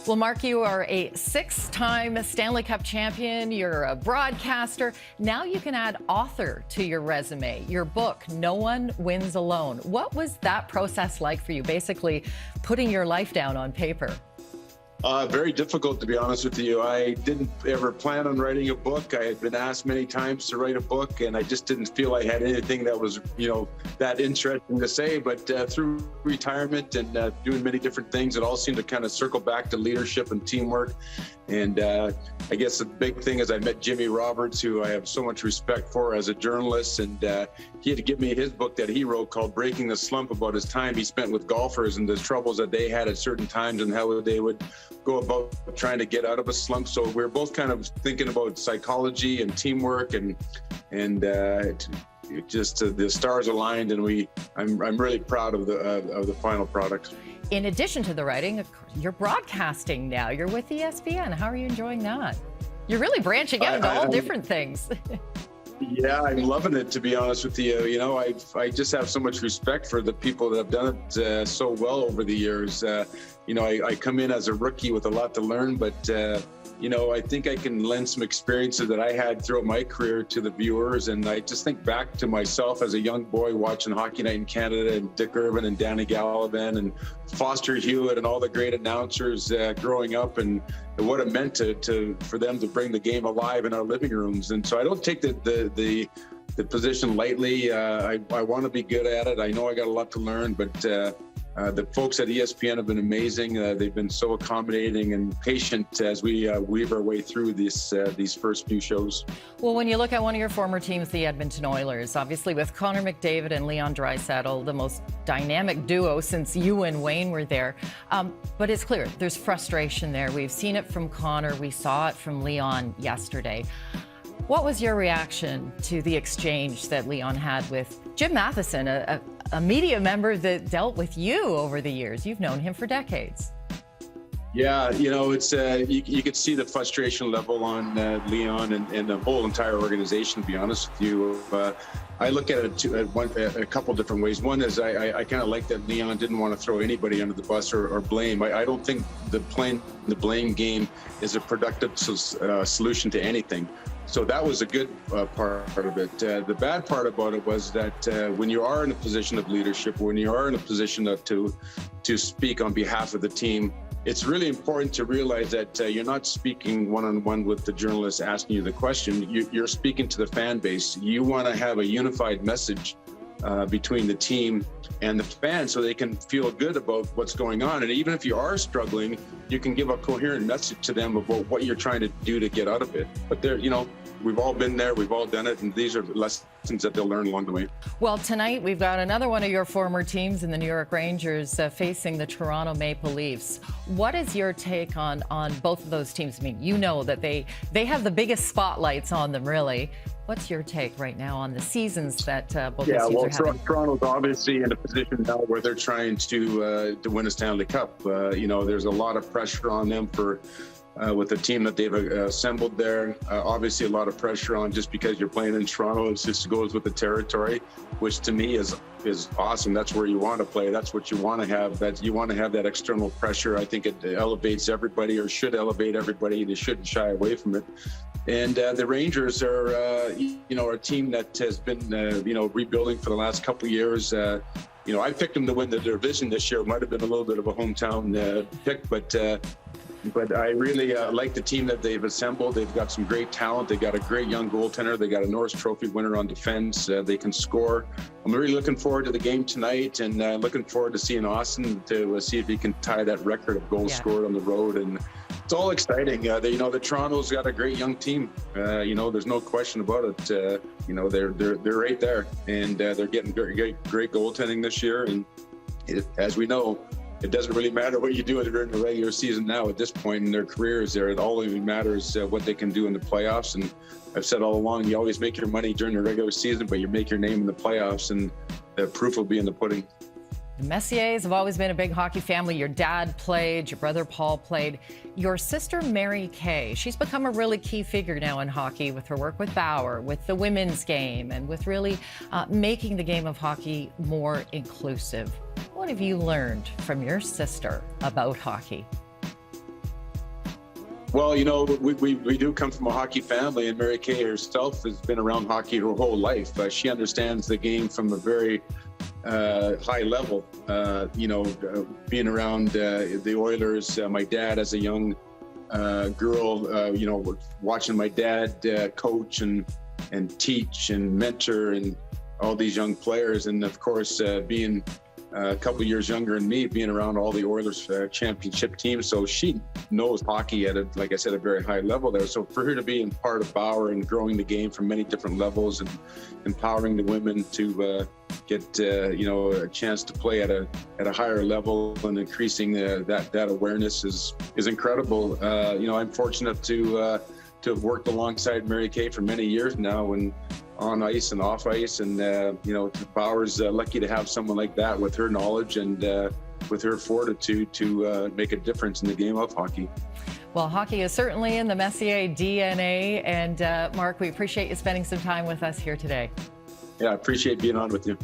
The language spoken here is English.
Well, Mark, you are a 6-time Stanley Cup champion. You're a broadcaster. Now you can add author to your resume. Your book, No One Wins Alone. What was that process like for you, basically putting your life down on paper? Very difficult, to be honest with you. I didn't ever plan on writing a book. I had been asked many times to write a book, and I just didn't feel I had anything that was, that interesting to say. But through retirement and doing many different things, it all seemed to kind of circle back to leadership and teamwork. And I guess the big thing is I met Jimmy Roberts, who I have so much respect for as a journalist, and he had to give me his book that he wrote called Breaking the Slump, about his time he spent with golfers and the troubles that they had at certain times and how they would go about trying to get out of a slump. So we're both kind of thinking about psychology and teamwork, and just the stars aligned, and I'm really proud of the final product. In addition to the writing, you're broadcasting now. You're with ESPN. How are you enjoying that? You're really branching out into all different things. Yeah, I'm loving it, to be honest with you. I just have so much respect for the people that have done it so well over the years. I come in as a rookie with a lot to learn, but I think I can lend some experiences that I had throughout my career to the viewers. And I just think back to myself as a young boy watching Hockey Night in Canada, and Dick Irvin and Danny Gallivan and Foster Hewitt and all the great announcers growing up, and what it meant for them to bring the game alive in our living rooms. And so I don't take the position lightly. I want to be good at it. I know I got a lot to learn, but the folks at ESPN have been amazing. They've been so accommodating and patient as we weave our way through these first few shows. Well, when you look at one of your former teams, the Edmonton Oilers, obviously with Connor McDavid and Leon Draisaitl, the most dynamic duo since you and Wayne were there. But it's clear there's frustration there. We've seen it from Connor. We saw it from Leon yesterday. What was your reaction to the exchange that Leon had with Jim Matheson, a media member that dealt with you over the years? You've known him for decades. Yeah, it's you could see the frustration level on Leon and the whole entire organization, to be honest with you. I look at it a couple different ways. One is I kind of like that Leon didn't want to throw anybody under the bus or blame. I don't think the blame game is a productive solution to anything. So that was a good part of it. The bad part about it was that when you are in a position of leadership, when you are in a position to speak on behalf of the team, it's really important to realize that you're not speaking one-on-one with the journalist asking you the question. You're speaking to the fan base. You want to have a unified message between the team and the fans, so they can feel good about what's going on. And even if you are struggling, you can give a coherent message to them about what you're trying to do to get out of it. But we've all been there, we've all done it, and these are lessons that they'll learn along the way. Well, tonight we've got another one of your former teams in the New York Rangers facing the Toronto Maple Leafs. What is your take on both of those teams? I mean, you know that they have the biggest spotlights on them, really. What's your take right now on the seasons that both those teams are having? Toronto's obviously in a position now where they're trying to win a Stanley Cup. There's a lot of pressure on them with the team that they've assembled there. Obviously, a lot of pressure on just because you're playing in Toronto. It just goes with the territory, which to me is awesome. That's where you want to play. That's what you want to have. That you want to have that external pressure. I think it elevates everybody, or should elevate everybody. They shouldn't shy away from it. And the Rangers are, a team that has been, rebuilding for the last couple of years. I picked them to win the division this year. It might have been a little bit of a hometown pick, but I really like the team that they've assembled. They've got some great talent. They got a great young goaltender. They got a Norris Trophy winner on defense. They can score. I'm really looking forward to the game tonight, and looking forward to seeing Austin to see if he can tie that record of goals scored on the road. And it's all exciting. The Toronto's got a great young team. There's no question about it. They're right there, and they're getting great goaltending this year. And as we know, it doesn't really matter what you do during the regular season now at this point in their careers. It all even matters what they can do in the playoffs. And I've said all along, you always make your money during the regular season, but you make your name in the playoffs, and the proof will be in the pudding. The Messiers have always been a big hockey family. Your dad played, your brother Paul played. Your sister Mary Kay, she's become a really key figure now in hockey with her work with Bauer, with the women's game, and with really making the game of hockey more inclusive. What have you learned from your sister about hockey? Well, you know, we do come from a hockey family, and Mary Kay herself has been around hockey her whole life. She understands the game from a very high level. Being around the Oilers, my dad as a young girl, watching my dad coach and teach and mentor and all these young players, and of course being a couple years younger than me, being around all the Oilers championship teams. So she knows hockey at like I said, a very high level there. So for her to be in part of Bauer and growing the game from many different levels and empowering the women to get a chance to play at a higher level and increasing that awareness is incredible. I'm fortunate to have worked alongside Mary Kay for many years now, and on ice and off ice, and Bauer's lucky to have someone like that with her knowledge and with her fortitude to make a difference in the game of hockey. Well, hockey is certainly in the Messier DNA, and Mark, we appreciate you spending some time with us here today. Yeah, I appreciate being on with you.